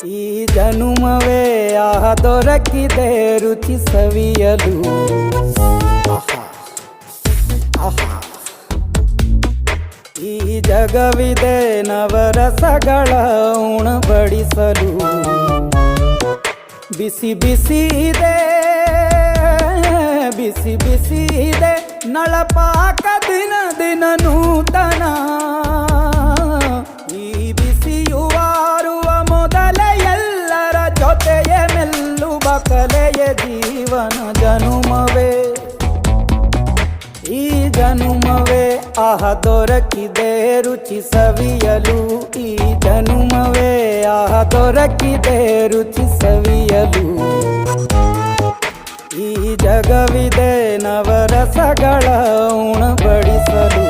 ಈ ಜನುಮವೇ ಆಹ ದೊರಕಿದೆ ರುಚಿ ಸವಿಯಲು. ಈ ಜಗವಿದೆ ನವರಸಗಳ ಉಣಬಡಿಸಲು. ಬಿಸಿ ಬಿಸಿ ಇದೆ, ಬಿಸಿ ಬಿಸಿ ಇದೆ ನಳಪಾಕ ದಿನ ದಿನ ನೂತನ. ಈ ಬಿಸಿಯುವಾರುವ ಮೊದಲೇ ಎಲ್ಲರ ಜೊತೆಯ ಮೆಲ್ಲುವ ಕಲೆಯ ಜೀವನ ಜನುಮವೇ. ಈ ಜನುಮವೇ ಆಹ ದೊರಕಿದೆ ರುಚಿ ಸವಿಯಲು. ಈ ಜನುಮವೇ ಆಹ ದೊರಕಿದೆ ರುಚಿ ಸವಿಯಲು. ಈ ಜಗವಿದೆ ನವರಸಗಳ ಉಣಬಡಿಸಲು.